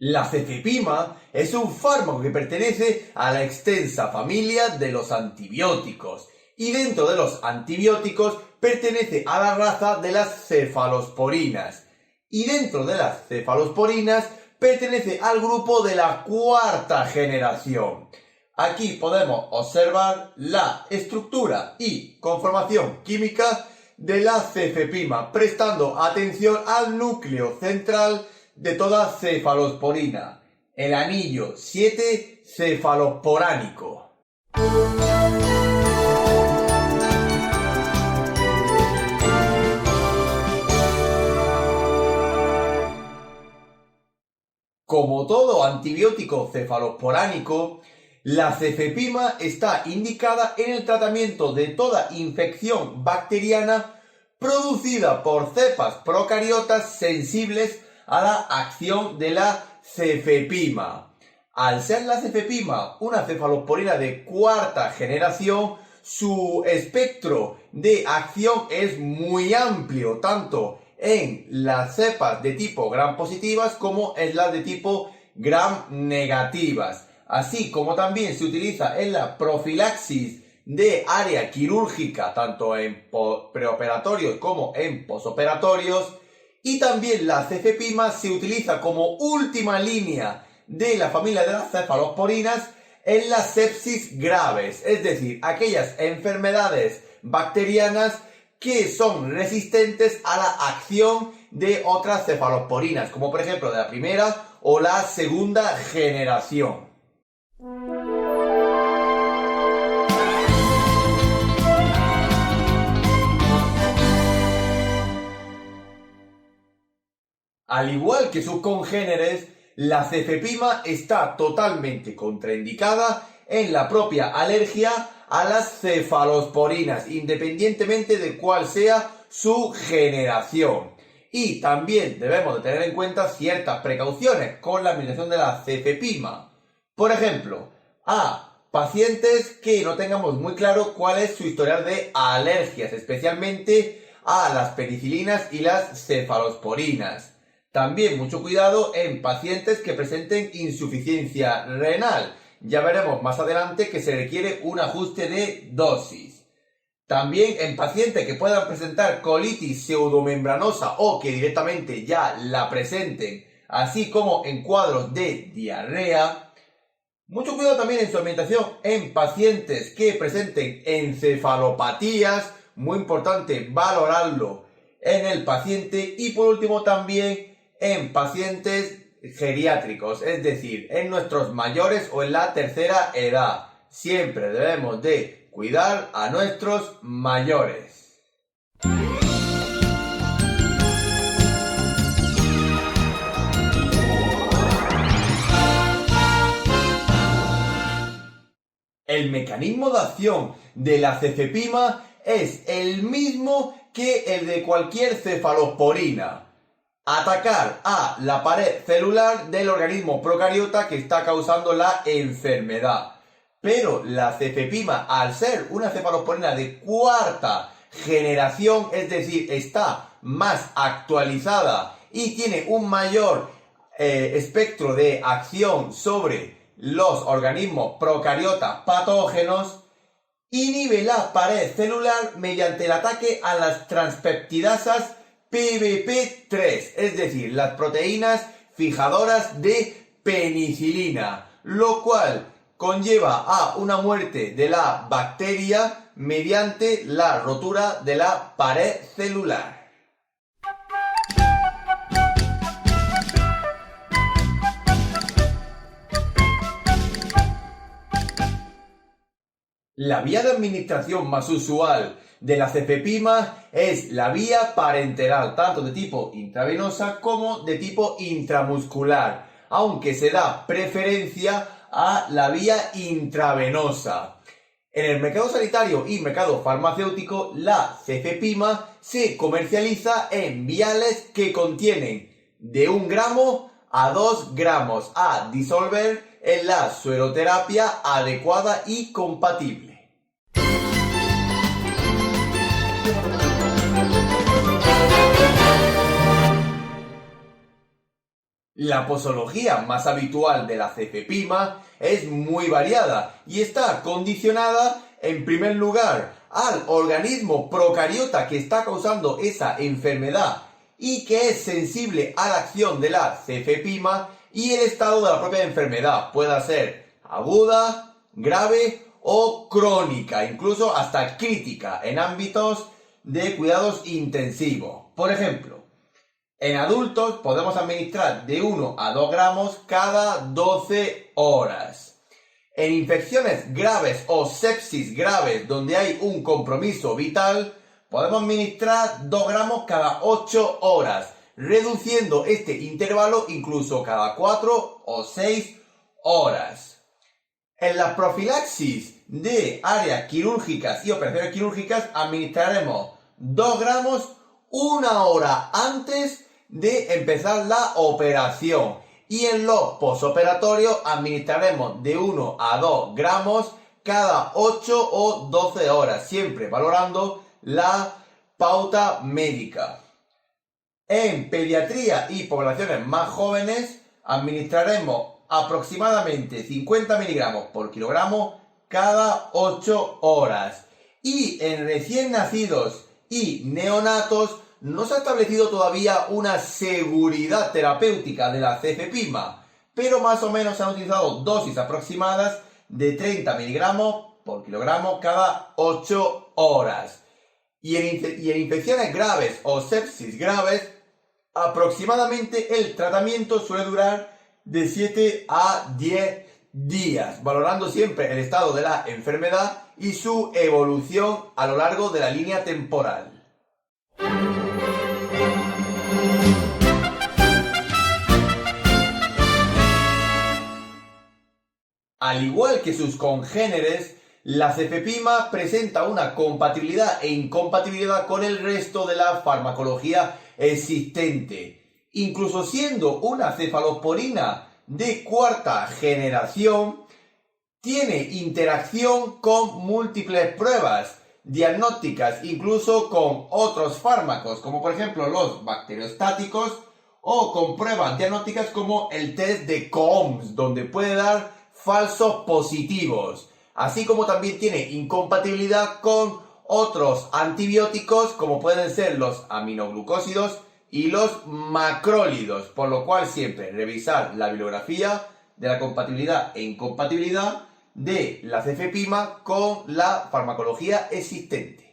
La cefepima es un fármaco que pertenece a la extensa familia de los antibióticos y dentro de los antibióticos pertenece a la raza de las cefalosporinas y dentro de las cefalosporinas pertenece al grupo de la cuarta generación. Aquí podemos observar la estructura y conformación química de la cefepima, prestando atención al núcleo central de toda cefalosporina, el anillo 7 cefalosporánico. Como todo antibiótico cefalosporánico, la cefepima está indicada en el tratamiento de toda infección bacteriana producida por cepas procariotas sensibles a la acción de la cefepima. Al ser la cefepima una cefalosporina de cuarta generación, su espectro de acción es muy amplio, tanto en las cepas de tipo gram positivas como en las de tipo gram negativas, así como también se utiliza en la profilaxis de área quirúrgica, tanto en preoperatorios como en posoperatorios, y también la cefepima se utiliza como última línea de la familia de las cefalosporinas en las sepsis graves, es decir, aquellas enfermedades bacterianas que son resistentes a la acción de otras cefalosporinas, como por ejemplo de la primera o la segunda generación. Al igual que sus congéneres, la cefepima está totalmente contraindicada en la propia alergia a las cefalosporinas, independientemente de cuál sea su generación. Y también debemos de tener en cuenta ciertas precauciones con la administración de la cefepima. Por ejemplo, a pacientes que no tengamos muy claro cuál es su historial de alergias, especialmente a las penicilinas y las cefalosporinas. También mucho cuidado en pacientes que presenten insuficiencia renal. Ya veremos más adelante que se requiere un ajuste de dosis. También en pacientes que puedan presentar colitis pseudomembranosa o que directamente ya la presenten, así como en cuadros de diarrea. Mucho cuidado también en su alimentación en pacientes que presenten encefalopatías. Muy importante valorarlo en el paciente. Y por último también en pacientes geriátricos, es decir, en nuestros mayores o en la tercera edad. Siempre debemos de cuidar a nuestros mayores. El mecanismo de acción de la cefepima es el mismo que el de cualquier cefalosporina. Atacar a la pared celular del organismo procariota que está causando la enfermedad. Pero la cefepima, al ser una cefalosporina de cuarta generación, es decir, está más actualizada y tiene un mayor espectro de acción sobre los organismos procariotas patógenos, inhibe la pared celular mediante el ataque a las transpeptidasas PBP3, es decir, las proteínas fijadoras de penicilina, lo cual conlleva a una muerte de la bacteria mediante la rotura de la pared celular. La vía de administración más usual de la cefepima es la vía parenteral, tanto de tipo intravenosa como de tipo intramuscular, aunque se da preferencia a la vía intravenosa. En el mercado sanitario y mercado farmacéutico, la cefepima se comercializa en viales que contienen de 1 gramo a 2 gramos a disolver en la sueroterapia adecuada y compatible. La posología más habitual de la cefepima es muy variada y está condicionada, en primer lugar, al organismo procariota que está causando esa enfermedad y que es sensible a la acción de la cefepima y el estado de la propia enfermedad. Puede ser aguda, grave o crónica, incluso hasta crítica en ámbitos de cuidados intensivos. Por ejemplo, en adultos podemos administrar de 1 a 2 gramos cada 12 horas. En infecciones graves o sepsis graves donde hay un compromiso vital, podemos administrar 2 gramos cada 8 horas, reduciendo este intervalo incluso cada 4 o 6 horas. En la profilaxis de áreas quirúrgicas y operaciones quirúrgicas administraremos 2 gramos 1 hora antes de empezar la operación. Y en los posoperatorios administraremos de 1 a 2 gramos cada 8 o 12 horas, siempre valorando la pauta médica. En pediatría y poblaciones más jóvenes administraremos aproximadamente 50 miligramos por kilogramo cada 8 horas. Y en recién nacidos y neonatos no se ha establecido todavía una seguridad terapéutica de la cefepima, pero más o menos se han utilizado dosis aproximadas de 30 miligramos por kilogramo cada 8 horas. Y en infecciones graves o sepsis graves, aproximadamente el tratamiento suele durar de 7 a 10 días, valorando siempre el estado de la enfermedad y su evolución a lo largo de la línea temporal. Al igual que sus congéneres, la cefepima presenta una compatibilidad e incompatibilidad con el resto de la farmacología existente. Incluso siendo una cefalosporina de cuarta generación, tiene interacción con múltiples pruebas diagnósticas, incluso con otros fármacos, como por ejemplo los bacteriostáticos, o con pruebas diagnósticas como el test de Coombs, donde puede dar falsos positivos, así como también tiene incompatibilidad con otros antibióticos como pueden ser los aminoglucósidos y los macrólidos, por lo cual siempre revisar la bibliografía de la compatibilidad e incompatibilidad de la cefepima con la farmacología existente.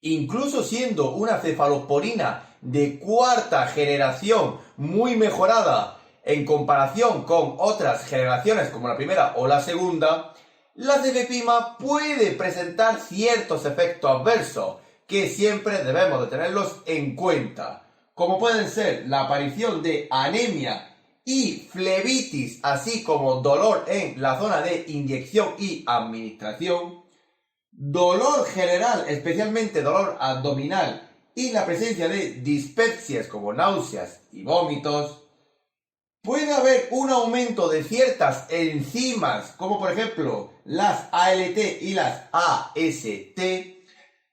Incluso siendo una cefalosporina de cuarta generación muy mejorada en comparación con otras generaciones como la primera o la segunda, la cefepima puede presentar ciertos efectos adversos que siempre debemos de tenerlos en cuenta, como pueden ser la aparición de anemia y flebitis, así como dolor en la zona de inyección y administración, dolor general, especialmente dolor abdominal, y la presencia de dispepsias como náuseas y vómitos. Puede haber un aumento de ciertas enzimas, como por ejemplo las ALT y las AST,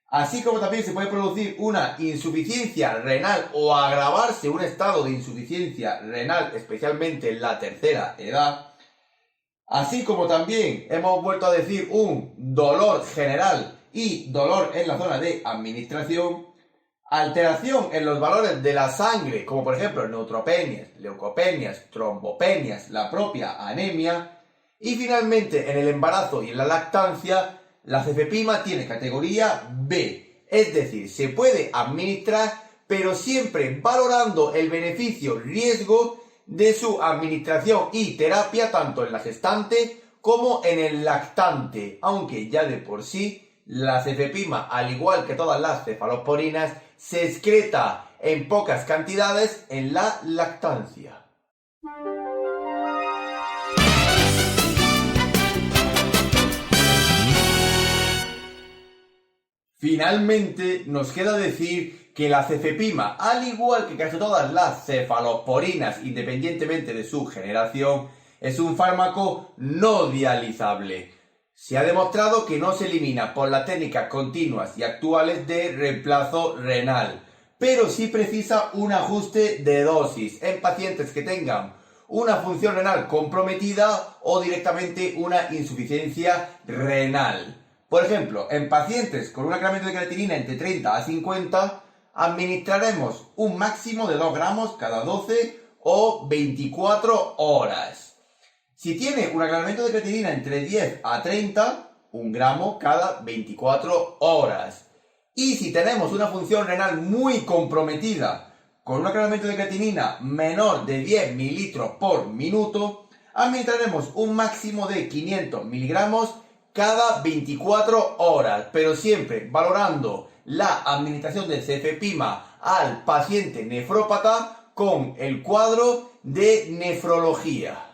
así como también se puede producir una insuficiencia renal o agravarse un estado de insuficiencia renal, especialmente en la tercera edad. Así como también hemos vuelto a decir un dolor general y dolor en la zona de administración, alteración en los valores de la sangre, como por ejemplo neutropenias, leucopenias, trombopenias, la propia anemia, y finalmente en el embarazo y en la lactancia, la cefepima tiene categoría B, es decir, se puede administrar, pero siempre valorando el beneficio-riesgo de su administración y terapia tanto en la gestante como en el lactante, aunque ya de por sí la cefepima, al igual que todas las cefalosporinas, se excreta en pocas cantidades en la lactancia. Finalmente, nos queda decir que la cefepima, al igual que casi todas las cefalosporinas, independientemente de su generación, es un fármaco no dializable. Se ha demostrado que no se elimina por las técnicas continuas y actuales de reemplazo renal, pero sí precisa un ajuste de dosis en pacientes que tengan una función renal comprometida o directamente una insuficiencia renal. Por ejemplo, en pacientes con un acremento de creatinina entre 30 a 50, administraremos un máximo de 2 gramos cada 12 o 24 horas. Si tiene un aclaramiento de creatinina entre 10 a 30, 1 gramo cada 24 horas. Y si tenemos una función renal muy comprometida, con un aclaramiento de creatinina menor de 10 mililitros por minuto, administraremos un máximo de 500 miligramos cada 24 horas, pero siempre valorando la administración de cefepima al paciente nefrópata con el cuadro de nefrología.